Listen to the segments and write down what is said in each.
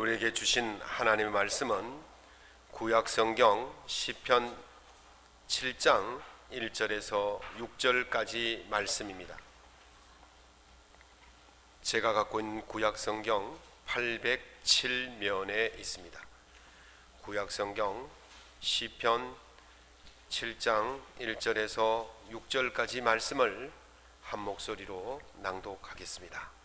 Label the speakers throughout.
Speaker 1: 우리에게 주신 하나님의 말씀은 구약성경 시편 7장 1절에서 6절까지 말씀입니다. 제가 갖고 있는 구약성경 807면에 있습니다. 구약성경 시편 7장 1절에서 6절까지 말씀을 한 목소리로 낭독하겠습니다.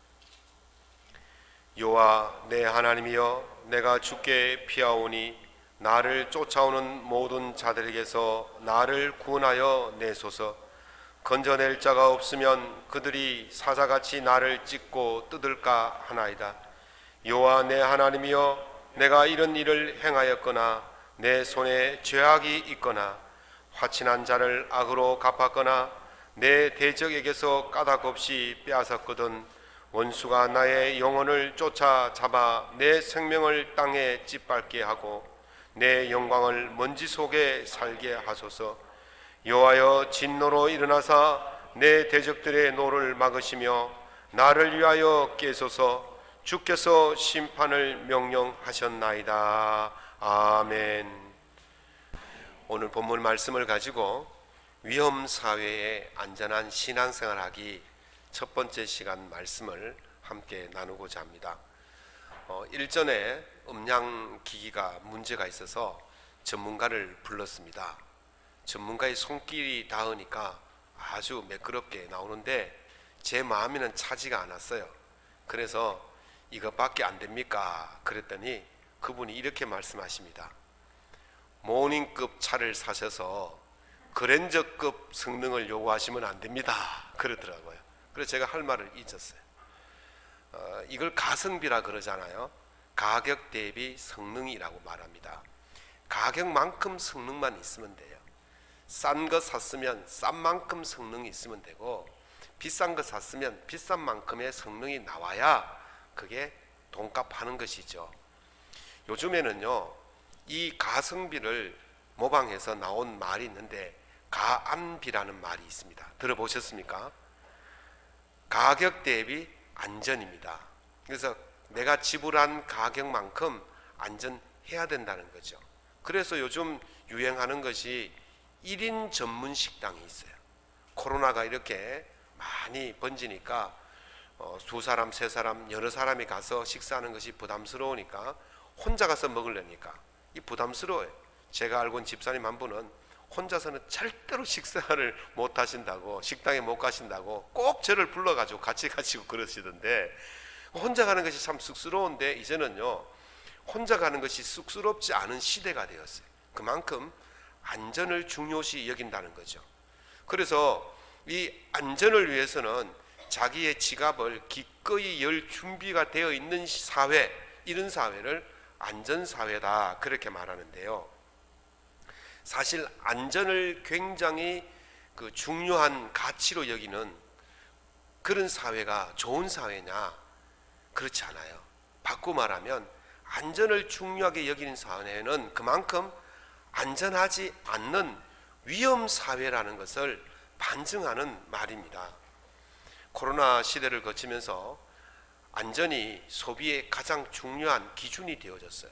Speaker 1: 여호와 내 하나님이여, 내가 주께 피하오니 나를 쫓아오는 모든 자들에게서 나를 구원하여 내소서. 건져낼 자가 없으면 그들이 사자같이 나를 찢고 뜯을까 하나이다. 여호와 내 하나님이여, 내가 이런 일을 행하였거나 내 손에 죄악이 있거나 화친한 자를 악으로 갚았거나 내 대적에게서 까닭 없이 빼앗았거든 원수가 나의 영혼을 쫓아 잡아 내 생명을 땅에 짓밟게 하고 내 영광을 먼지 속에 살게 하소서. 여호와여, 진노로 일어나사 내 대적들의 노를 막으시며 나를 위하여 깨소서. 주께서 심판을 명령하셨나이다. 아멘. 오늘 본문 말씀을 가지고 위험사회에 안전한 신앙생활하기 첫 번째 시간 말씀을 함께 나누고자 합니다. 일전에 음향기기가 문제가 있어서 전문가를 불렀습니다. 전문가의 손길이 닿으니까 아주 매끄럽게 나오는데 제 마음에는 차지가 않았어요. 그래서 이것밖에 안 됩니까? 그랬더니 그분이 이렇게 말씀하십니다. 모닝급 차를 사셔서 그랜저급 성능을 요구하시면 안 됩니다. 그러더라고요. 그래서 제가 할 말을 잊었어요. 이걸 가성비라 그러잖아요. 가격 대비 성능이라고 말합니다. 가격만큼 성능만 있으면 돼요. 싼 거 샀으면 싼 만큼 성능이 있으면 되고, 비싼 거 샀으면 비싼 만큼의 성능이 나와야 그게 돈값 하는 것이죠. 요즘에는요, 이 가성비를 모방해서 나온 말이 있는데 가안비라는 말이 있습니다. 들어보셨습니까? 가격 대비 안전입니다. 그래서 내가 지불한 가격만큼 안전해야 된다는 거죠. 그래서 요즘 유행하는 것이 1인 전문 식당이 있어요. 코로나가 이렇게 많이 번지니까 두 사람, 세 사람, 여러 사람이 가서 식사하는 것이 부담스러우니까 혼자 가서 먹으려니까 이 부담스러워요. 제가 알고 있는 집사님 한 분은 혼자서는 절대로 식사를 못 하신다고, 식당에 못 가신다고 꼭 저를 불러가지고 같이 가시고 그러시던데, 혼자 가는 것이 참 쑥스러운데 이제는요, 혼자 가는 것이 쑥스럽지 않은 시대가 되었어요. 그만큼 안전을 중요시 여긴다는 거죠. 그래서 이 안전을 위해서는 자기의 지갑을 기꺼이 열 준비가 되어 있는 사회, 이런 사회를 안전사회다 그렇게 말하는데요. 사실 안전을 굉장히 중요한 가치로 여기는 그런 사회가 좋은 사회냐? 그렇지 않아요. 바꾸고 말하면 안전을 중요하게 여기는 사회는 그만큼 안전하지 않는 위험사회라는 것을 반증하는 말입니다. 코로나 시대를 거치면서 안전이 소비의 가장 중요한 기준이 되어졌어요.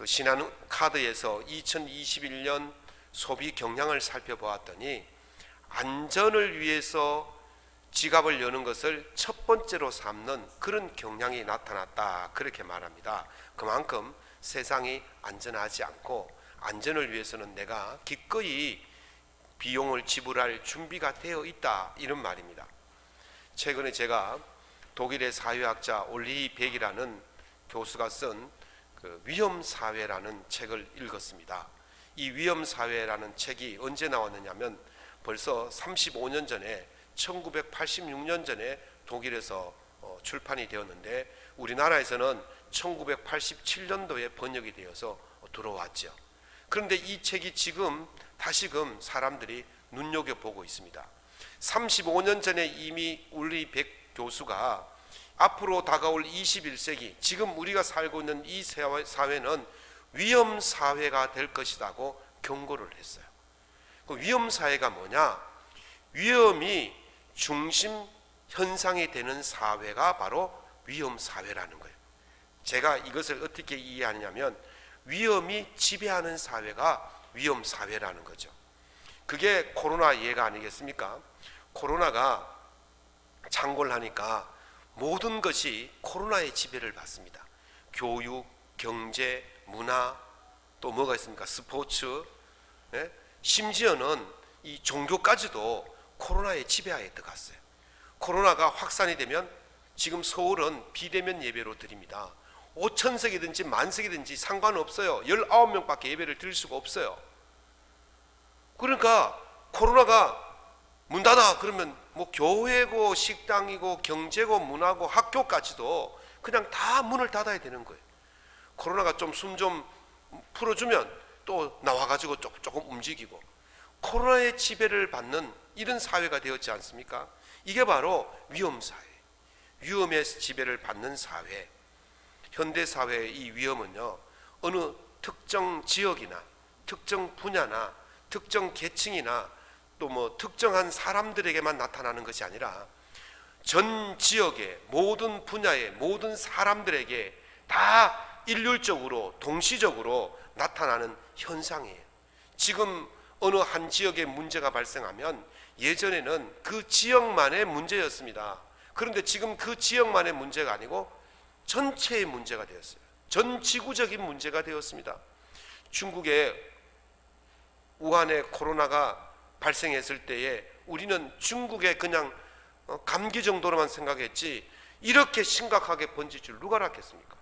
Speaker 1: 신한카드에서 2021년 소비 경향을 살펴보았더니 안전을 위해서 지갑을 여는 것을 첫 번째로 삼는 그런 경향이 나타났다 그렇게 말합니다. 그만큼 세상이 안전하지 않고 안전을 위해서는 내가 기꺼이 비용을 지불할 준비가 되어 있다 이런 말입니다. 최근에 제가 독일의 사회학자 올리 백이라는 교수가 쓴 위험사회라는 책을 읽었습니다. 이 위험사회라는 책이 언제 나왔느냐면 벌써 35년 전에 1986년 전에 독일에서 출판이 되었는데 우리나라에서는 1987년도에 번역이 되어서 들어왔죠. 그런데 이 책이 지금 다시금 사람들이 눈여겨보고 있습니다. 35년 전에 이미 올리 백 교수가 앞으로 다가올 21세기 지금 우리가 살고 있는 이 사회는 위험사회가 될 것이라고 경고를 했어요. 그 위험사회가 뭐냐? 위험이 중심 현상이 되는 사회가 바로 위험사회라는 거예요. 제가 이것을 어떻게 이해하냐면 위험이 지배하는 사회가 위험 사회라는 거죠. 그게 코로나 예가 아니겠습니까? 코로나가 창궐 하니까 모든 것이 코로나의 지배를 받습니다. 교육, 경제, 문화, 또 뭐가 있습니까? 스포츠, 예? 심지어는 이 종교까지도 코로나의 지배하에 들어갔어요. 코로나가 확산이 되면 지금 서울은 비대면 예배로 드립니다. 5,000석이든지 만석이든지 상관없어요. 19명밖에 예배를 드릴 수가 없어요. 그러니까 코로나가 문 닫아 그러면 뭐 교회고 식당이고 경제고 문화고 학교까지도 그냥 다 문을 닫아야 되는 거예요. 코로나가 좀 숨 좀 풀어주면 또 나와가지고 조금 움직이고, 코로나의 지배를 받는 이런 사회가 되었지 않습니까? 이게 바로 위험사회, 위험의 지배를 받는 사회. 현대사회의 이 위험은요, 어느 특정 지역이나 특정 분야나 특정 계층이나 또 뭐 특정한 사람들에게만 나타나는 것이 아니라 전 지역의 모든 분야의 모든 사람들에게 다 일률적으로 동시적으로 나타나는 현상이에요. 지금 어느 한 지역에 문제가 발생하면 예전에는 그 지역만의 문제였습니다. 그런데 지금 그 지역만의 문제가 아니고 전체의 문제가 되었어요. 전 지구적인 문제가 되었습니다. 중국의 우한에 코로나가 발생했을 때에 우리는 중국의 그냥 감기 정도로만 생각했지 이렇게 심각하게 번질 줄 누가 알았겠습니까?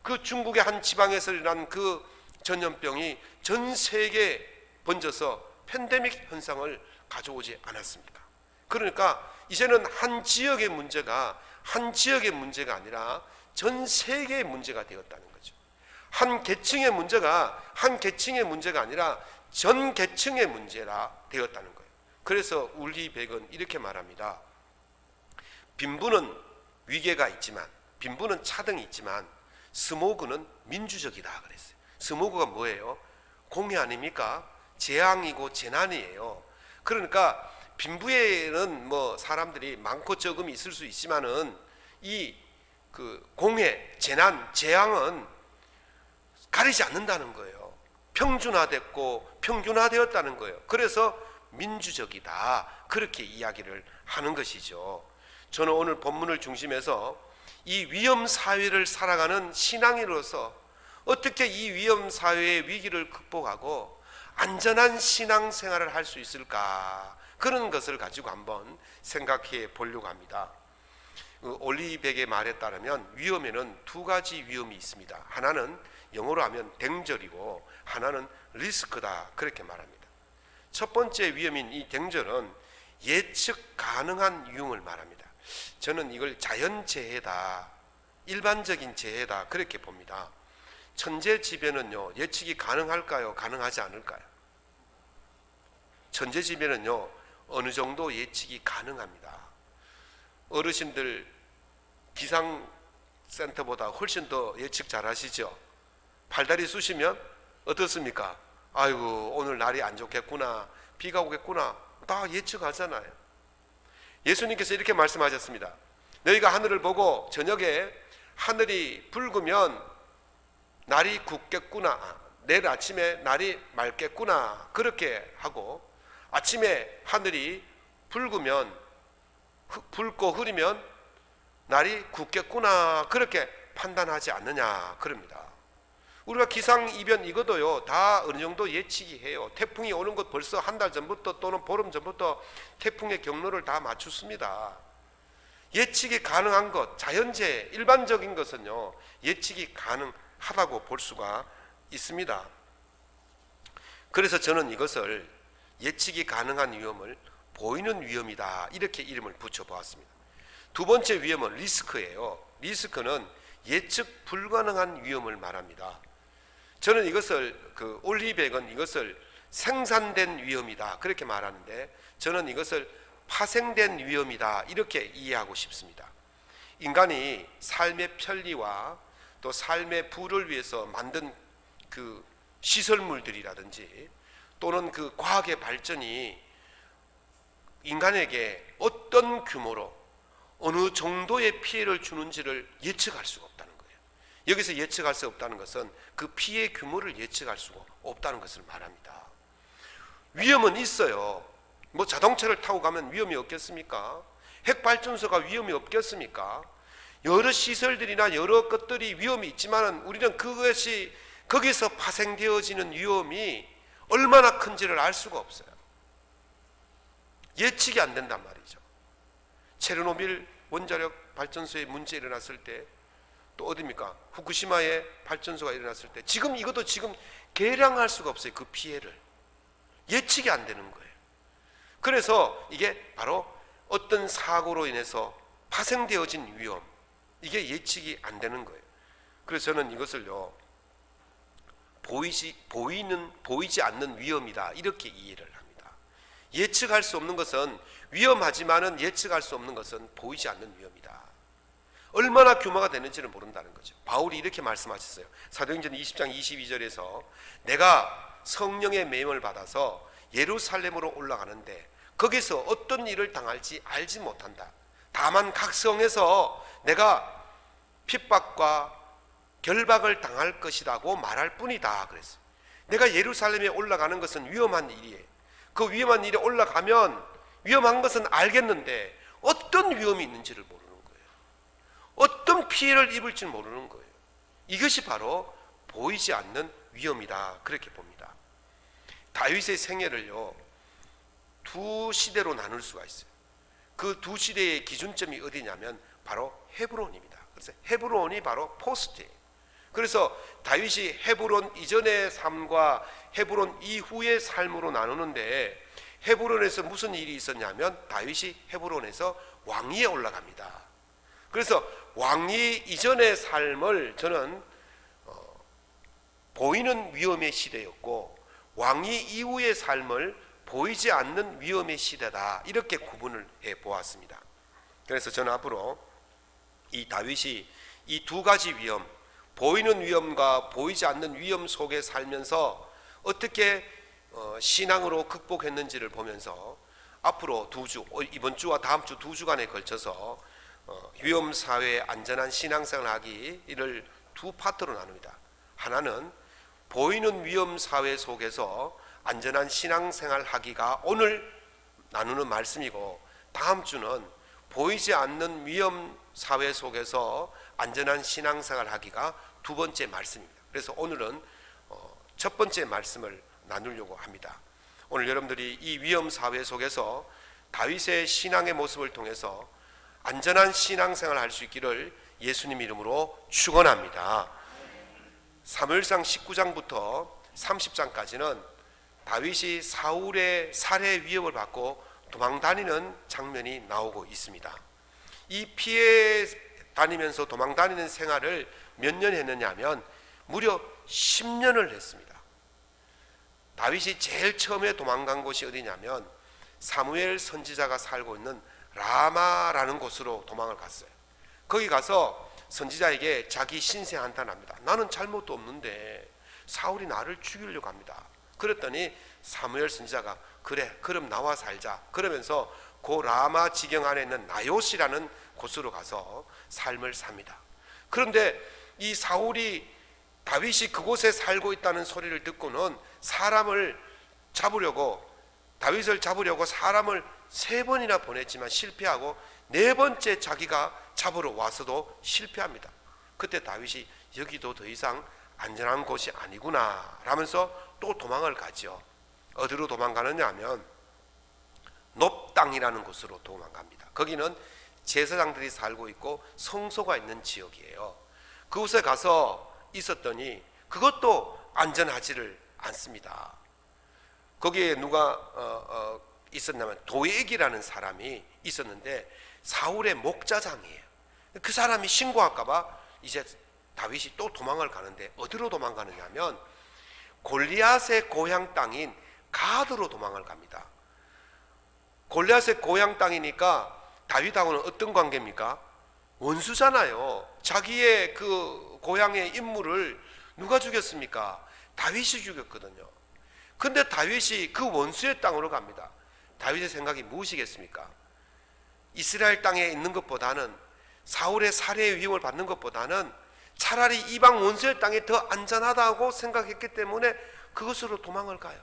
Speaker 1: 그 중국의 한 지방에서 일어난 그 전염병이 전 세계에 번져서 팬데믹 현상을 가져오지 않았습니까? 그러니까 이제는 한 지역의 문제가 아니라 전 세계의 문제가 되었다는 거죠. 한 계층의 문제가 아니라 전 계층의 문제라 되었다는 거예요. 그래서 울리백은 이렇게 말합니다. 빈부는 위계가 있지만, 빈부는 차등이 있지만 스모그는 민주적이다 그랬어요. 스모그가 뭐예요? 공해 아닙니까? 재앙이고 재난이에요. 그러니까 빈부에는 뭐 사람들이 많고 적음이 있을 수 있지만은 이 그 공해, 재난, 재앙은 가리지 않는다는 거예요. 평균화되었다는 거예요. 그래서 민주적이다 그렇게 이야기를 하는 것이죠. 저는 오늘 본문을 중심해서 이 위험 사회를 살아가는 신앙인으로서 어떻게 이 위험 사회의 위기를 극복하고 안전한 신앙 생활을 할 수 있을까, 그런 것을 가지고 한번 생각해 보려고 합니다. 올리백의 말에 따르면 위험에는 두 가지 위험이 있습니다. 하나는 영어로 하면 댕절이고 하나는 리스크다 그렇게 말합니다. 첫 번째 위험인 이 댕절은 예측 가능한 위험을 말합니다. 저는 이걸 자연재해다, 일반적인 재해다 그렇게 봅니다. 천재지변은요, 예측이 가능할까요? 가능하지 않을까요? 천재지변은요, 어느 정도 예측이 가능합니다. 어르신들 기상센터보다 훨씬 더 예측 잘 하시죠? 팔다리 쑤시면 어떻습니까? 아이고 오늘 날이 안 좋겠구나, 비가 오겠구나, 다 예측하잖아요. 예수님께서 이렇게 말씀하셨습니다. 너희가 하늘을 보고 저녁에 하늘이 붉으면 날이 굳겠구나, 내일 아침에 날이 맑겠구나 그렇게 하고, 아침에 하늘이 붉고 흐리면 날이 굳겠구나 그렇게 판단하지 않느냐 그럽니다. 우리가 기상이변 이것도요 다 어느 정도 예측이 해요. 태풍이 오는 것 벌써 한 달 전부터 또는 보름 전부터 태풍의 경로를 다 맞추습니다. 예측이 가능한 것, 자연재해 일반적인 것은요 예측이 가능하다고 볼 수가 있습니다. 그래서 저는 이것을 예측이 가능한 위험을 보이는 위험이다 이렇게 이름을 붙여보았습니다. 두 번째 위험은 리스크예요. 리스크는 예측 불가능한 위험을 말합니다. 저는 이것을 올리백은 이것을 생산된 위험이다 그렇게 말하는데, 저는 이것을 파생된 위험이다 이렇게 이해하고 싶습니다. 인간이 삶의 편리와 또 삶의 부를 위해서 만든 그 시설물들이라든지 또는 그 과학의 발전이 인간에게 어떤 규모로 어느 정도의 피해를 주는지를 예측할 수가 없다는 거예요. 여기서 예측할 수 없다는 것은 그 피해 규모를 예측할 수가 없다는 것을 말합니다. 위험은 있어요. 뭐 자동차를 타고 가면 위험이 없겠습니까? 핵발전소가 위험이 없겠습니까? 여러 시설들이나 여러 것들이 위험이 있지만 우리는 그것이 거기서 파생되어지는 위험이 얼마나 큰지를 알 수가 없어요. 예측이 안 된단 말이죠. 체르노빌 원자력 발전소에 문제 일어났을 때, 또 어디입니까? 후쿠시마에 발전소가 일어났을 때, 지금 이것도 지금 계량할 수가 없어요. 그 피해를 예측이 안 되는 거예요. 그래서 이게 바로 어떤 사고로 인해서 파생되어진 위험, 이게 예측이 안 되는 거예요. 그래서 저는 이것을요, 보이지 않는 위험이다, 이렇게 이해를 합니다. 예측할 수 없는 것은 위험하지만은 예측할 수 없는 것은 보이지 않는 위험이다. 얼마나 규모가 되는지를 모른다는 거죠. 바울이 이렇게 말씀하셨어요. 사도행전 20장 22절에서 내가 성령의 매임을 받아서 예루살렘으로 올라가는데 거기서 어떤 일을 당할지 알지 못한다. 다만 각 성에서 내가 핍박과 결박을 당할 것이라고 말할 뿐이다 그랬어요. 내가 예루살렘에 올라가는 것은 위험한 일이에요. 그 위험한 일에 올라가면 위험한 것은 알겠는데 어떤 위험이 있는지를 모르는 거예요. 어떤 피해를 입을지는 모르는 거예요. 이것이 바로 보이지 않는 위험이다, 그렇게 봅니다. 다윗의 생애를요, 두 시대로 나눌 수가 있어요. 그 두 시대의 기준점이 어디냐면 바로 헤브론입니다. 그래서 헤브론이 바로 포스트예요. 그래서 다윗이 헤브론 이전의 삶과 헤브론 이후의 삶으로 나누는데, 헤브론에서 무슨 일이 있었냐면 다윗이 헤브론에서 왕위에 올라갑니다. 그래서 왕위 이전의 삶을 저는 보이는 위험의 시대였고, 왕위 이후의 삶을 보이지 않는 위험의 시대다, 이렇게 구분을 해 보았습니다. 그래서 저는 앞으로 이 다윗이 이 두 가지 위험, 보이는 위험과 보이지 않는 위험 속에 살면서 어떻게 신앙으로 극복했는지를 보면서 앞으로 이번 주와 다음 주 2주간에 걸쳐서 위험사회의 안전한 신앙생활 하기를 두 파트로 나눕니다. 하나는 보이는 위험사회 속에서 안전한 신앙생활 하기가 오늘 나누는 말씀이고, 다음 주는 보이지 않는 위험사회 속에서 안전한 신앙생활 하기가 두 번째 말씀입니다. 그래서 오늘은 첫 번째 말씀을 나누려고 합니다. 오늘 여러분들이 이 위험사회 속에서 다윗의 신앙의 모습을 통해서 안전한 신앙생활을 할 수 있기를 예수님 이름으로 축원합니다. 사무엘상 19장부터 30장까지는 다윗이 사울의 살해 위협을 받고 도망다니는 장면이 나오고 있습니다. 이 피해 다니면서 도망다니는 생활을 몇 년 했느냐 하면 무려 10년을 했습니다. 다윗이 제일 처음에 도망간 곳이 어디냐면 사무엘 선지자가 살고 있는 라마라는 곳으로 도망을 갔어요. 거기 가서 선지자에게 자기 신세 한탄합니다. 나는 잘못도 없는데 사울이 나를 죽이려고 합니다. 그랬더니 사무엘 선지자가 그래, 그럼 나와 살자 그러면서 그 라마 지경 안에 있는 나요시라는 곳으로 가서 삶을 삽니다. 그런데 이 사울이 다윗이 그곳에 살고 있다는 소리를 듣고는 다윗을 잡으려고 사람을 3번이나 보냈지만 실패하고 4번째 자기가 잡으러 와서도 실패합니다. 그때 다윗이 여기도 더 이상 안전한 곳이 아니구나 라면서 또 도망을 가죠. 어디로 도망가느냐 하면 놉 땅이라는 곳으로 도망갑니다. 거기는 제사장들이 살고 있고 성소가 있는 지역이에요. 그곳에 가서 있었더니 그것도 안전하지를 않습니다. 거기에 누가 있었냐면 도액이라는 사람이 있었는데 사울의 목자장이에요. 그 사람이 신고할까 봐 이제 다윗이 또 도망을 가는데 어디로 도망가느냐 하면 골리앗의 고향 땅인 가드로 도망을 갑니다. 골리앗의 고향 땅이니까 다윗하고는 어떤 관계입니까? 원수잖아요. 자기의 그 고향의 인물을 누가 죽였습니까? 다윗이 죽였거든요. 근데 다윗이 그 원수의 땅으로 갑니다. 다윗의 생각이 무엇이겠습니까? 이스라엘 땅에 있는 것보다는, 사울의 살해의 위험을 받는 것보다는 차라리 이방 원수의 땅이 더 안전하다고 생각했기 때문에 그것으로 도망을 가요.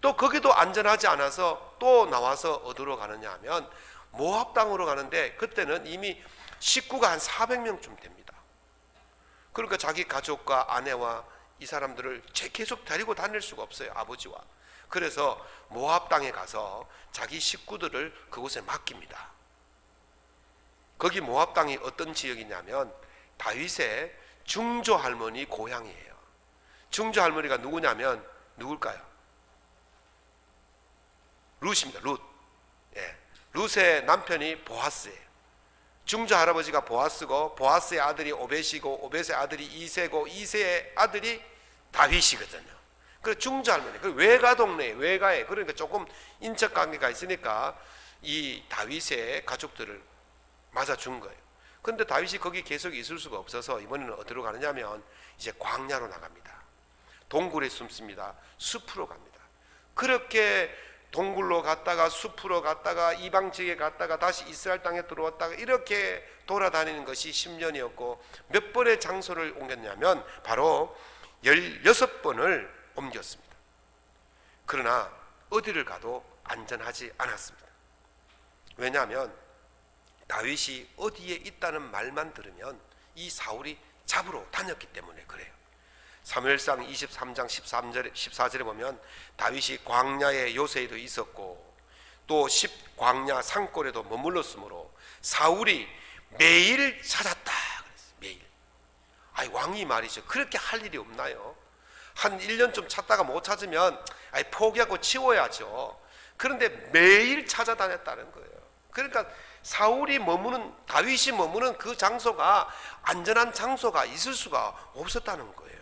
Speaker 1: 또 거기도 안전하지 않아서 또 나와서 어디로 가느냐 하면 모압 땅으로 가는데, 그때는 이미 식구가 한 400명쯤 됩니다. 그러니까 자기 가족과 아내와 이 사람들을 계속 데리고 다닐 수가 없어요, 아버지와. 그래서 모압 땅에 가서 자기 식구들을 그곳에 맡깁니다. 거기 모압 땅이 어떤 지역이냐면 다윗의 중조 할머니 고향이에요. 중조 할머니가 누구냐면 누굴까요? 룻입니다. 룻. 예. 룻의 남편이 보아스예요. 중조 할아버지가 보아스고, 보아스의 아들이 오벳이고, 오벳의 아들이 이세고, 이세의 아들이 다윗이거든요. 그래서 중조 할머니, 그 외가 동네, 외가에, 그러니까 조금 인적 관계가 있으니까 이 다윗의 가족들을 맞아준 거예요. 그런데 다윗이 거기 계속 있을 수가 없어서 이번에는 어디로 가느냐면 이제 광야로 나갑니다. 동굴에 숨습니다. 숲으로 갑니다. 그렇게 동굴로 갔다가 숲으로 갔다가 이방 지역에 갔다가 다시 이스라엘 땅에 들어왔다가 이렇게 돌아다니는 것이 10년이었고, 몇 번의 장소를 옮겼냐면 바로 16번을 옮겼습니다. 그러나 어디를 가도 안전하지 않았습니다. 왜냐하면 다윗이 어디에 있다는 말만 들으면 이 사울이 잡으러 다녔기 때문에 그래요. 사무엘상 23장 14절에 보면 다윗이 광야의 요새에도 있었고 또 광야 산골에도 머물렀으므로 사울이 매일 찾았다 그랬어요. 매일. 아니, 왕이 말이죠, 그렇게 할 일이 없나요? 한 1년 좀 찾다가 못 찾으면 포기하고 치워야죠. 그런데 매일 찾아다녔다는 거예요. 그러니까 사울이 머무는, 다윗이 머무는 그 장소가 안전한 장소가 있을 수가 없었다는 거예요.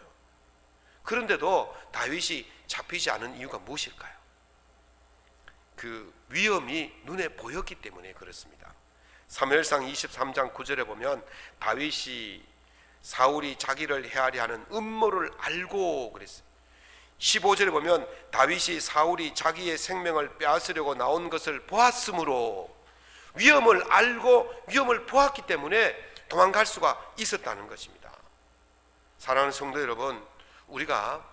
Speaker 1: 그런데도 다윗이 잡히지 않은 이유가 무엇일까요? 그 위험이 눈에 보였기 때문에 그렇습니다. 사무엘상 23장 9절에 보면 다윗이 사울이 자기를 헤아려 하는 음모를 알고 그랬어요. 15절에 보면 다윗이 사울이 자기의 생명을 빼앗으려고 나온 것을 보았으므로, 위험을 알고 위험을 보았기 때문에 도망갈 수가 있었다는 것입니다. 사랑하는 성도 여러분, 우리가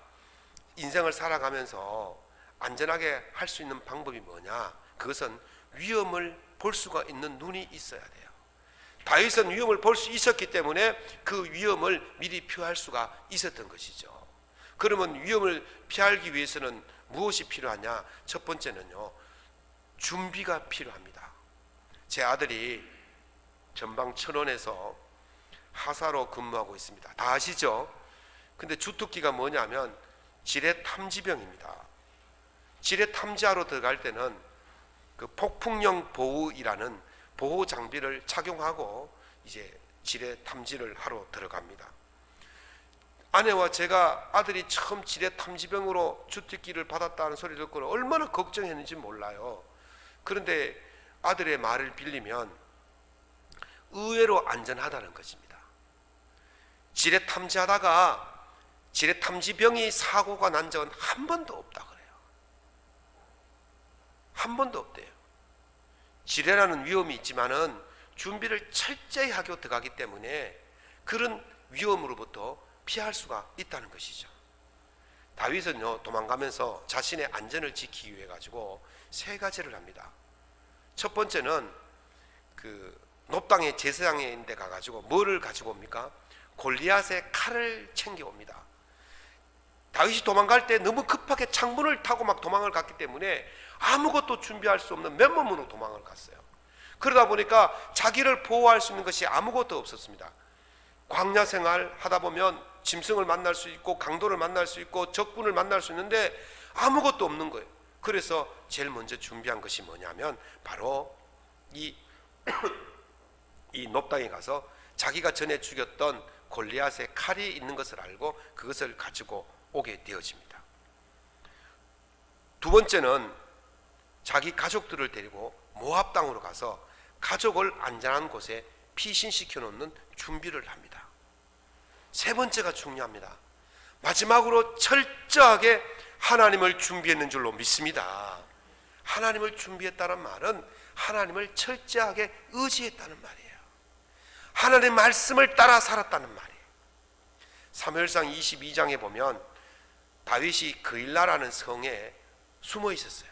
Speaker 1: 인생을 살아가면서 안전하게 할 수 있는 방법이 뭐냐? 그것은 위험을 볼 수가 있는 눈이 있어야 돼요. 다윗은 위험을 볼 수 있었기 때문에 그 위험을 미리 피할 수가 있었던 것이죠. 그러면 위험을 피하기 위해서는 무엇이 필요하냐? 첫 번째는요, 준비가 필요합니다. 제 아들이 전방 천원에서 하사로 근무하고 있습니다. 다 아시죠? 근데 주특기가 뭐냐면 지뢰 탐지병입니다. 지뢰 탐지하러 들어갈 때는 그 폭풍용 보호이라는 보호 장비를 착용하고 이제 지뢰 탐지를 하러 들어갑니다. 아내와 제가 아들이 처음 지뢰 탐지병으로 주특기를 받았다는 소리 듣고 얼마나 걱정했는지 몰라요. 그런데 아들의 말을 빌리면 의외로 안전하다는 것입니다. 지뢰 탐지하다가 지뢰 탐지병이 사고가 난 적은 한 번도 없다 그래요. 한 번도 없대요. 지뢰라는 위험이 있지만은 준비를 철저히 하고 들어가기 때문에 그런 위험으로부터 피할 수가 있다는 것이죠. 다윗은요, 도망가면서 자신의 안전을 지키기 위해 가지고 세 가지를 합니다. 첫 번째는 그 놋땅의 제사장에 있는 데 가가지고 뭐를 가지고 옵니까? 골리앗의 칼을 챙겨옵니다. 다윗이 도망갈 때 너무 급하게 창문을 타고 막 도망을 갔기 때문에 아무것도 준비할 수 없는 맨몸으로 도망을 갔어요. 그러다 보니까 자기를 보호할 수 있는 것이 아무것도 없었습니다. 광야 생활 하다 보면 짐승을 만날 수 있고 강도를 만날 수 있고 적군을 만날 수 있는데 아무것도 없는 거예요. 그래서 제일 먼저 준비한 것이 뭐냐면 바로 이 놋땅에 가서 자기가 전에 죽였던 골리앗의 칼이 있는 것을 알고 그것을 가지고 오게 되어집니다. 두 번째는 자기 가족들을 데리고 모압 땅으로 가서 가족을 안전한 곳에 피신시켜 놓는 준비를 합니다. 세 번째가 중요합니다. 마지막으로 철저하게 하나님을 준비했는 줄로 믿습니다. 하나님을 준비했다는 말은 하나님을 철저하게 의지했다는 말이에요. 하나님의 말씀을 따라 살았다는 말이에요. 사무엘상 22장에 보면 다윗이 그일라라는 성에 숨어 있었어요.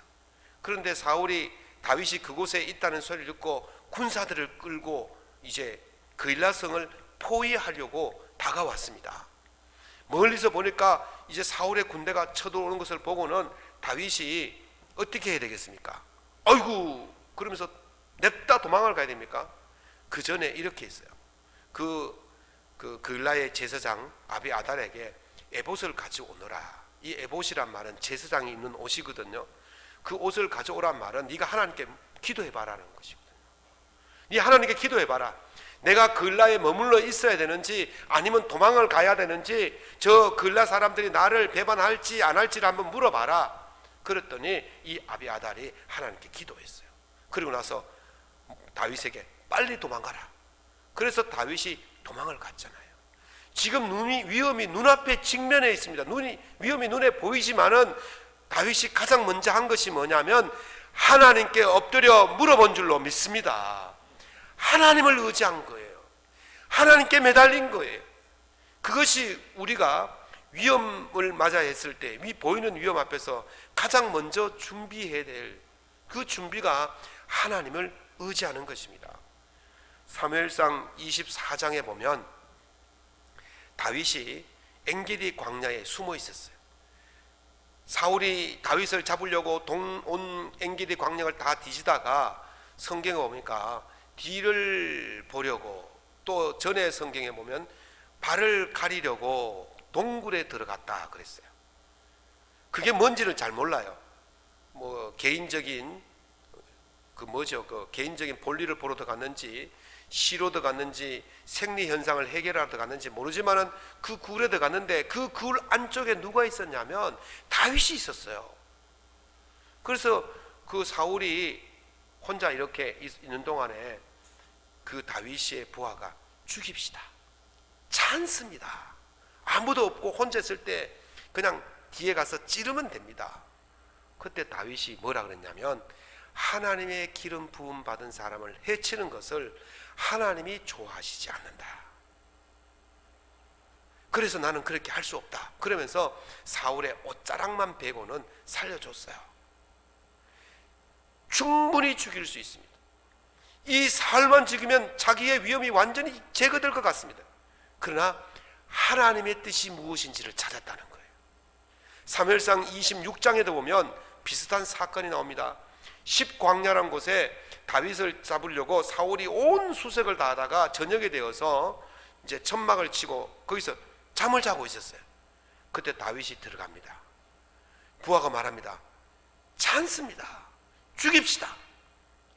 Speaker 1: 그런데 사울이 다윗이 그곳에 있다는 소리를 듣고 군사들을 끌고 이제 그일라 성을 포위하려고 다가왔습니다. 멀리서 보니까 이제 사울의 군대가 쳐들어오는 것을 보고는 다윗이 어떻게 해야 되겠습니까? 아이고, 그러면서 냅다 도망을 가야 됩니까? 그 전에 이렇게 했어요. 그일라의 제사장 아비아달에게 에봇을 가져오너라. 이 에봇이란 말은 제사장이 입는 옷이거든요. 그 옷을 가져오란 말은 네가 하나님께 기도해봐라는 것이거든요. 네 하나님께 기도해봐라. 내가 그일라에 머물러 있어야 되는지 아니면 도망을 가야 되는지, 저 그일라 사람들이 나를 배반할지 안 할지를 한번 물어봐라. 그랬더니 이 아비아달이 하나님께 기도했어요. 그리고 나서 다윗에게 빨리 도망가라. 그래서 다윗이 도망을 갔잖아요. 지금 위험이 눈앞에 직면해 있습니다. 위험이 눈에 보이지만은 다윗이 가장 먼저 한 것이 뭐냐면 하나님께 엎드려 물어본 줄로 믿습니다. 하나님을 의지한 거예요. 하나님께 매달린 거예요. 그것이 우리가 위험을 맞아 했을 때, 보이는 위험 앞에서 가장 먼저 준비해야 될 그 준비가 하나님을 의지하는 것입니다. 사무엘상 24장에 보면 다윗이 엔게디 광야에 숨어 있었어요. 사울이 다윗을 잡으려고 온 엔게디 광야를 다 뒤지다가 성경에 보니까 뒤를 보려고, 또 전에 성경에 보면 발을 가리려고 동굴에 들어갔다 그랬어요. 그게 뭔지를 잘 몰라요. 개인적인 개인적인 볼일을 보러 들어갔는지, 시로 들어갔는지, 생리 현상을 해결하러 들어갔는지 모르지만은 그 굴에 들어갔는데 그 굴 안쪽에 누가 있었냐면 다윗이 있었어요. 그래서 그 사울이 혼자 이렇게 있는 동안에 그 다윗의 부하가 죽입시다, 찬스입니다, 아무도 없고 혼자 있을 때 그냥 뒤에 가서 찌르면 됩니다. 그때 다윗이 뭐라 그랬냐면 하나님의 기름 부음 받은 사람을 해치는 것을 하나님이 좋아하시지 않는다. 그래서 나는 그렇게 할 수 없다. 그러면서 사울의 옷자락만 베고는 살려줬어요. 충분히 죽일 수 있습니다. 이 사울만 죽이면 자기의 위험이 완전히 제거될 것 같습니다. 그러나 하나님의 뜻이 무엇인지를 찾았다는 거예요. 사무엘상 26장에도 보면 비슷한 사건이 나옵니다. 십광야라는 곳에 다윗을 잡으려고 사울이 온 수색을 다 하다가 저녁에 되어서 이제 천막을 치고 거기서 잠을 자고 있었어요. 그때 다윗이 들어갑니다. 부하가 말합니다. 찬스입니다, 죽입시다.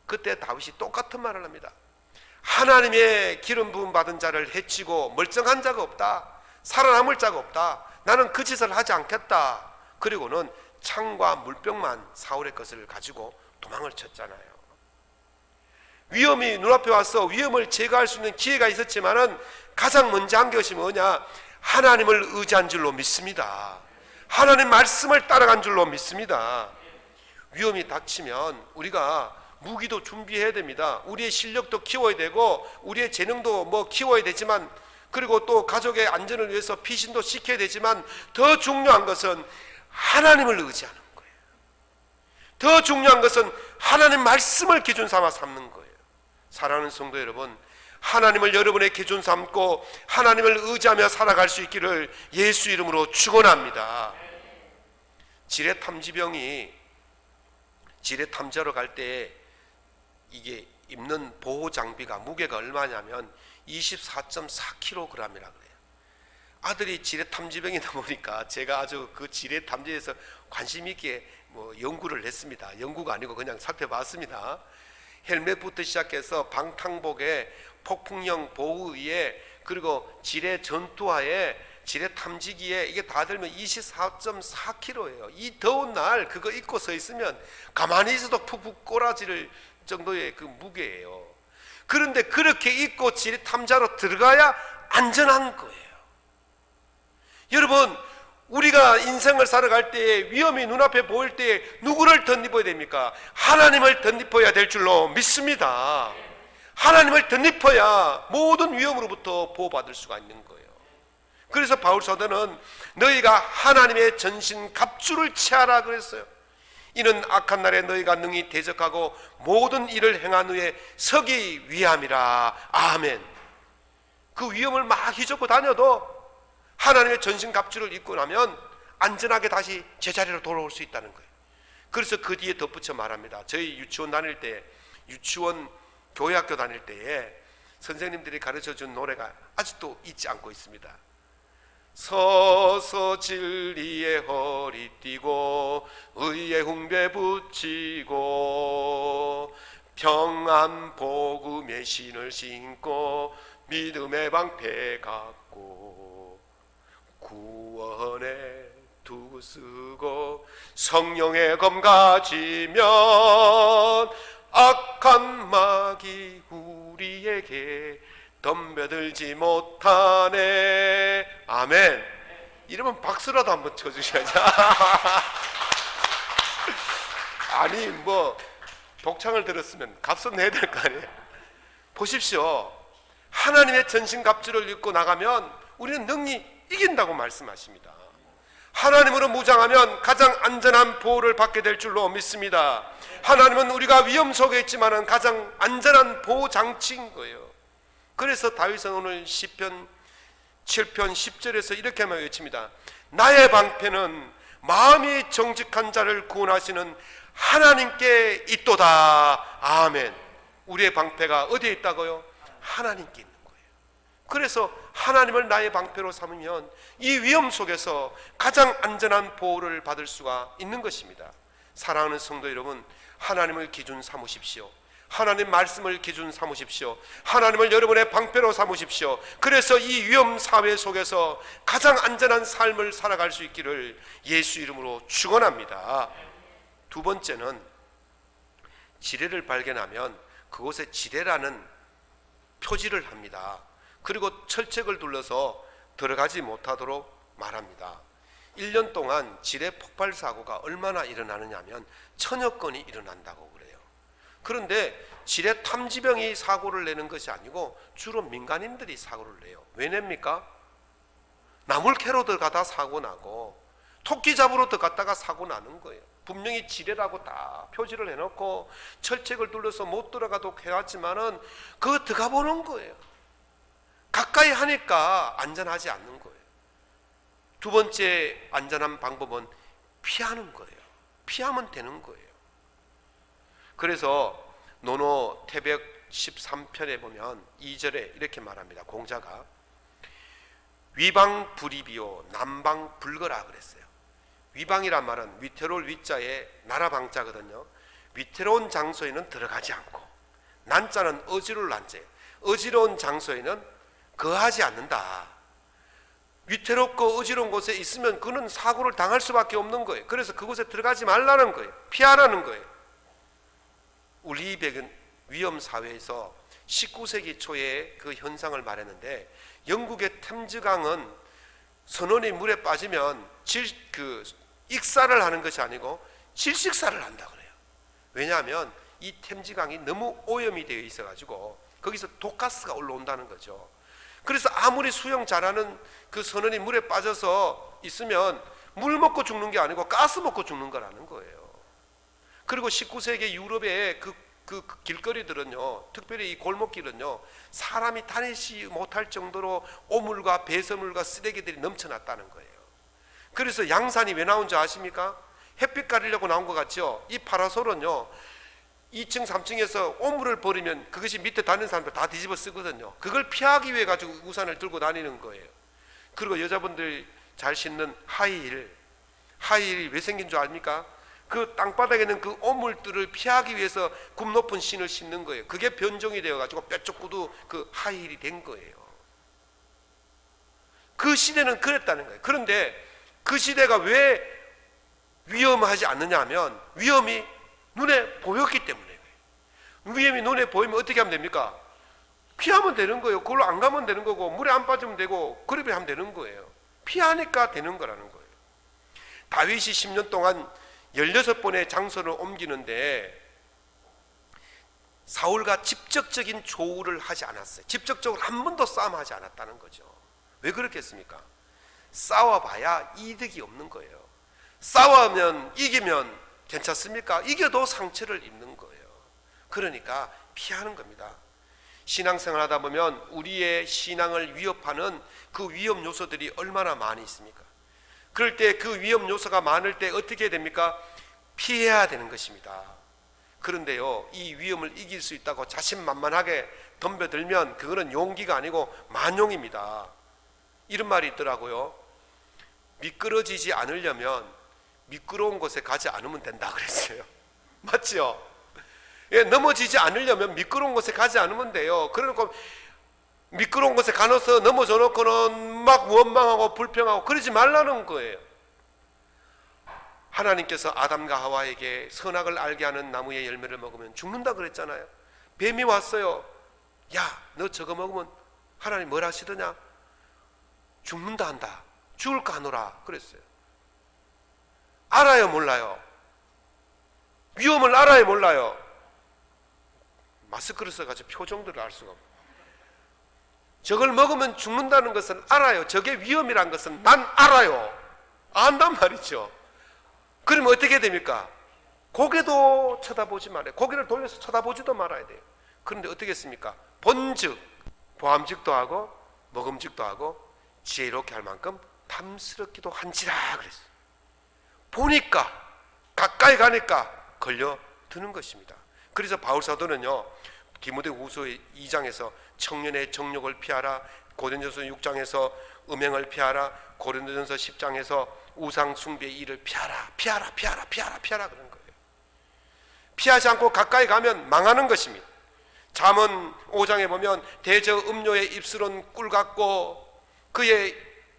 Speaker 1: 그때 다윗이 똑같은 말을 합니다. 하나님의 기름 부음 받은 자를 해치고 멀쩡한 자가 없다, 살아남을 자가 없다, 나는 그 짓을 하지 않겠다. 그리고는 창과 물병만 사울의 것을 가지고 도망을 쳤잖아요. 위험이 눈앞에 와서 위험을 제거할 수 있는 기회가 있었지만은 가장 먼저 한 것이 뭐냐? 하나님을 의지한 줄로 믿습니다. 하나님 말씀을 따라간 줄로 믿습니다. 위험이 닥치면 우리가 무기도 준비해야 됩니다. 우리의 실력도 키워야 되고 우리의 재능도 키워야 되지만, 그리고 또 가족의 안전을 위해서 피신도 시켜야 되지만, 더 중요한 것은 하나님을 의지하는 거예요. 더 중요한 것은 하나님 말씀을 기준 삼아 삼는 거예요. 사랑하는 성도 여러분, 하나님을 여러분의 기준 삼고 하나님을 의지하며 살아갈 수 있기를 예수 이름으로 축원합니다. 지뢰 탐지하러 갈 때 이게 입는 보호 장비가 무게가 얼마냐면 24.4kg이라 그래요. 아들이 지뢰 탐지병이다 보니까 제가 아주 그 지뢰 탐지에서 관심 있게 연구를 했습니다. 연구가 아니고 그냥 살펴봤습니다. 헬멧부터 시작해서 방탄복에 폭풍형 보호의에, 그리고 지뢰 전투화에, 지뢰 탐지기에, 이게 다 들면 24.4kg예요. 이 더운 날 그거 입고 서 있으면 가만히 있어도 푹푹 꼬라지를 정도의 그 무게예요. 그런데 그렇게 입고 지뢰 탐지하러 들어가야 안전한 거예요. 여러분, 우리가 인생을 살아갈 때 위험이 눈앞에 보일 때 누구를 덧입어야 됩니까? 하나님을 덧입어야 될 줄로 믿습니다. 하나님을 덧입어야 모든 위험으로부터 보호받을 수가 있는 거예요. 그래서 바울 사도는 너희가 하나님의 전신 갑주를 취하라 그랬어요. 이는 악한 날에 너희가 능히 대적하고 모든 일을 행한 후에 서기 위함이라. 아멘. 그 위험을 막 휘젓고 다녀도 하나님의 전신 갑주를 입고 나면 안전하게 다시 제자리로 돌아올 수 있다는 거예요. 그래서 그 뒤에 덧붙여 말합니다. 저희 유치원 다닐 때, 유치원 교회학교 다닐 때에 선생님들이 가르쳐준 노래가 아직도 잊지 않고 있습니다. 서서 진리에 허리 띠고 의의 흉배 붙이고 평안 복음의 신을 신고 믿음의 방패 갖고 구원의 투구 쓰고 성령의 검 가지면 악한 마귀 우리에게 덤벼들지 못하네. 아멘. 이러면 박수라도 한번 쳐주셔야죠. 아니 뭐 독창을 들었으면 값은 내야 될 거 아니에요. 보십시오. 하나님의 전신갑주를 입고 나가면 우리는 능히 이긴다고 말씀하십니다. 하나님으로 무장하면 가장 안전한 보호를 받게 될 줄로 믿습니다. 하나님은 우리가 위험 속에 있지만 가장 안전한 보호 장치인 거예요. 그래서 다윗은 오늘 시편 7편 10절에서 이렇게만 외칩니다. 나의 방패는 마음이 정직한 자를 구원하시는 하나님께 있도다. 아멘. 우리의 방패가 어디에 있다고요? 하나님께 있는 거예요. 그래서 하나님을 나의 방패로 삼으면 이 위험 속에서 가장 안전한 보호를 받을 수가 있는 것입니다. 사랑하는 성도 여러분, 하나님을 기준 삼으십시오. 하나님 말씀을 기준 삼으십시오. 하나님을 여러분의 방패로 삼으십시오. 그래서 이 위험 사회 속에서 가장 안전한 삶을 살아갈 수 있기를 예수 이름으로 축원합니다. 두 번째는 지뢰를 발견하면 그곳에 지뢰라는 표지를 합니다. 그리고 철책을 둘러서 들어가지 못하도록 말합니다. 1년 동안 지뢰 폭발 사고가 얼마나 일어나느냐 하면 1000여 건이 일어난다고 그래요. 그런데 지뢰 탐지병이 사고를 내는 것이 아니고 주로 민간인들이 사고를 내요. 왜 냅니까? 나물 캐러 들어가다 사고 나고 토끼 잡으러 들어갔다가 사고 나는 거예요. 분명히 지뢰라고 다 표지를 해놓고 철책을 둘러서 못 들어가도록 해왔지만은 그거 들어가 보는 거예요. 가까이 하니까 안전하지 않는 거예요. 두 번째 안전한 방법은 피하는 거예요. 피하면 되는 거예요. 그래서 노노 태백 13편에 보면 2절에 이렇게 말합니다. 공자가 위방 불이비요 남방 불거라 그랬어요. 위방이란 말은 위태로울 위자에 나라 방자거든요. 위태로운 장소에는 들어가지 않고, 난자는 어지러울 난자예요. 어지러운 장소에는 거하지 않는다. 위태롭고 어지러운 곳에 있으면 그는 사고를 당할 수밖에 없는 거예요. 그래서 그곳에 들어가지 말라는 거예요. 피하라는 거예요. 울리백은 위험 사회에서 19세기 초에 그 현상을 말했는데, 영국의 템즈강은 선원이 물에 빠지면 익사를 하는 것이 아니고 질식사를 한다 그래요. 왜냐하면 이 템즈강이 너무 오염이 되어 있어 가지고 거기서 독가스가 올라온다는 거죠. 그래서 아무리 수영 잘하는 그 선원이 물에 빠져서 있으면 물 먹고 죽는 게 아니고 가스 먹고 죽는 거라는 거예요. 그리고 19세기 유럽의 그 길거리들은요, 특별히 이 골목길은요, 사람이 다니지 못할 정도로 오물과 배설물과 쓰레기들이 넘쳐났다는 거예요. 그래서 양산이 왜 나온 줄 아십니까? 햇빛 가리려고 나온 것 같죠? 이 파라솔은요, 2층 3층에서 오물을 버리면 그것이 밑에 다니는 사람들 다 뒤집어 쓰거든요. 그걸 피하기 위해 가지고 우산을 들고 다니는 거예요. 그리고 여자분들 잘 신는 하이힐이 왜 생긴 줄 아십니까? 그 땅바닥에 있는 그 오물들을 피하기 위해서 굽 높은 신을 신는 거예요. 그게 변종이 되어 가지고 뾰족 구두 그 하이힐이 된 거예요. 그 시대는 그랬다는 거예요. 그런데 그 시대가 왜 위험하지 않느냐 하면 위험이 눈에 보였기 때문에. 위험이 눈에 보이면 어떻게 하면 됩니까? 피하면 되는 거예요. 그걸로 안 가면 되는 거고, 물에 안 빠지면 되고, 그렇게 하면 되는 거예요. 피하니까 되는 거라는 거예요. 다윗이 10년 동안 16번의 장소를 옮기는데 사울과 직접적인 조우를 하지 않았어요. 직접적으로 한 번도 싸움하지 않았다는 거죠. 왜 그렇겠습니까? 싸워봐야 이득이 없는 거예요. 싸우면 이기면 괜찮습니까? 이겨도 상처를 입는 거예요. 그러니까 피하는 겁니다. 신앙생활 하다 보면 우리의 신앙을 위협하는 그 위험 요소들이 얼마나 많이 있습니까? 그럴 때 그 위험 요소가 많을 때 어떻게 됩니까? 피해야 되는 것입니다. 그런데요, 이 위험을 이길 수 있다고 자신만만하게 덤벼들면 그거는 용기가 아니고 만용입니다. 이런 말이 있더라고요. 미끄러지지 않으려면 미끄러운 곳에 가지 않으면 된다 그랬어요. 맞죠? 예, 넘어지지 않으려면 미끄러운 곳에 가지 않으면 돼요. 그러니까 미끄러운 곳에 가서 넘어져 놓고는 막 원망하고 불평하고 그러지 말라는 거예요. 하나님께서 아담과 하와에게 선악을 알게 하는 나무의 열매를 먹으면 죽는다 그랬잖아요. 뱀이 왔어요. 야, 너 저거 먹으면 하나님 뭘 하시더냐? 죽는다 한다. 죽을까 하노라 그랬어요. 알아요, 몰라요? 위험을 알아요, 몰라요? 마스크를 써가지고 표정들을 알 수가 없어요. 저걸 먹으면 죽는다는 것은 알아요. 저게 위험이란 것은 난 알아요. 안단 말이죠. 그러면 어떻게 됩니까? 고개도 쳐다보지 말아요. 고개를 돌려서 쳐다보지도 말아야 돼요. 그런데 어떻게 했습니까? 본즉 보암직도 하고 먹음직도 하고 지혜롭게 할 만큼 탐스럽기도 한지라 그랬어요. 보니까 가까이 가니까 걸려드는 것입니다. 그래서 바울사도는요, 디모데후서 2장에서 청년의 정욕을 피하라, 고린도전서 6장에서 음행을 피하라, 고린도전서 10장에서 우상 숭배의 일을 피하라 그런 거예요. 피하지 않고 가까이 가면 망하는 것입니다. 잠언 5장에 보면 대저 음료의 입술은 꿀 같고 그의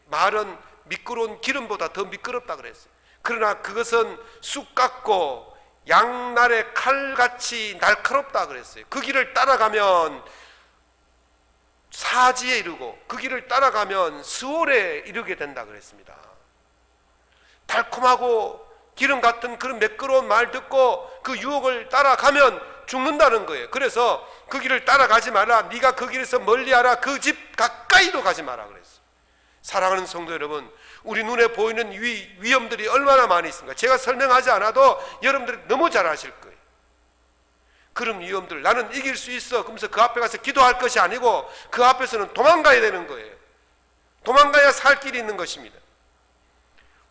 Speaker 1: 말은 미끄러운 기름보다 더 미끄럽다 그랬어요. 그러나 그것은 쑥 같고 양날의 칼같이 날카롭다 그랬어요. 그 길을 따라가면 사지에 이르고 그 길을 따라가면 스올에 이르게 된다 그랬습니다. 달콤하고 기름 같은 그런 매끄러운 말 듣고 그 유혹을 따라가면 죽는다는 거예요. 그래서 그 길을 따라가지 마라. 네가 그 길에서 멀리하라. 그 집 가까이도 가지 마라 그랬어요. 사랑하는 성도 여러분, 우리 눈에 보이는 위험들이 얼마나 많이 있습니까? 제가 설명하지 않아도 여러분들이 너무 잘 아실 거예요. 그런 위험들 나는 이길 수 있어 그러면서 그 앞에 가서 기도할 것이 아니고 그 앞에서는 도망가야 되는 거예요. 도망가야 살 길이 있는 것입니다.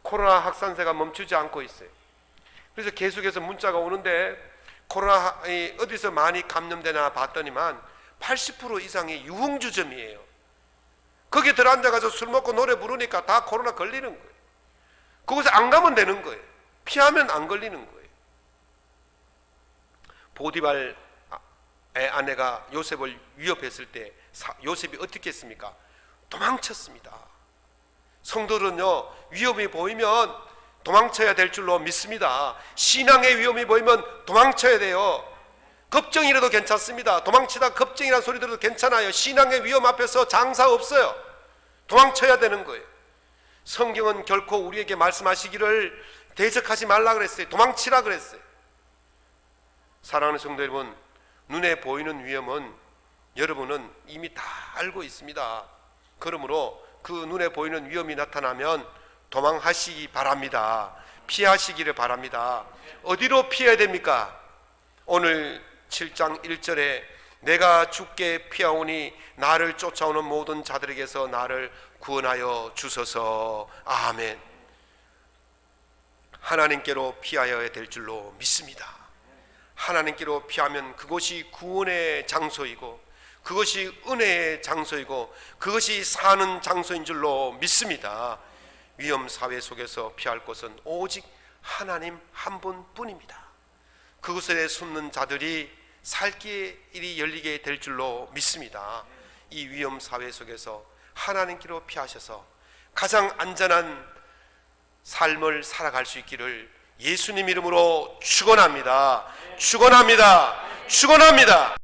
Speaker 1: 코로나 확산세가 멈추지 않고 있어요. 그래서 계속해서 문자가 오는데 코로나 어디서 많이 감염되나 봤더니만 80% 이상이 유흥주점이에요. 거기 들어앉아가지고 술 먹고 노래 부르니까 다 코로나 걸리는 거예요. 그곳에 안 가면 되는 거예요. 피하면 안 걸리는 거예요. 보디발의 아내가 요셉을 위협했을 때 요셉이 어떻게 했습니까? 도망쳤습니다. 성도는요, 위험이 보이면 도망쳐야 될 줄로 믿습니다. 신앙의 위험이 보이면 도망쳐야 돼요. 겁정이라도 괜찮습니다. 도망치다 겁정이라는 소리 들어도 괜찮아요. 신앙의 위험 앞에서 장사 없어요. 도망쳐야 되는 거예요. 성경은 결코 우리에게 말씀하시기를 대적하지 말라 그랬어요. 도망치라 그랬어요. 사랑하는 성도 여러분, 눈에 보이는 위험은 여러분은 이미 다 알고 있습니다. 그러므로 그 눈에 보이는 위험이 나타나면 도망하시기 바랍니다. 피하시기를 바랍니다. 어디로 피해야 됩니까? 오늘 7장 1절에 내가 주께 피하오니 나를 쫓아오는 모든 자들에게서 나를 구원하여 주소서. 아멘. 하나님께로 피하여야 될 줄로 믿습니다. 하나님께로 피하면 그것이 구원의 장소이고 그것이 은혜의 장소이고 그것이 사는 장소인 줄로 믿습니다. 위험 사회 속에서 피할 것은 오직 하나님 한 분뿐입니다. 그곳에 숨는 자들이 살 길이 열리게 될 줄로 믿습니다. 이 위험 사회 속에서 하나님께로 피하셔서 가장 안전한 삶을 살아갈 수 있기를 예수님 이름으로 축원합니다. 축원합니다. 축원합니다.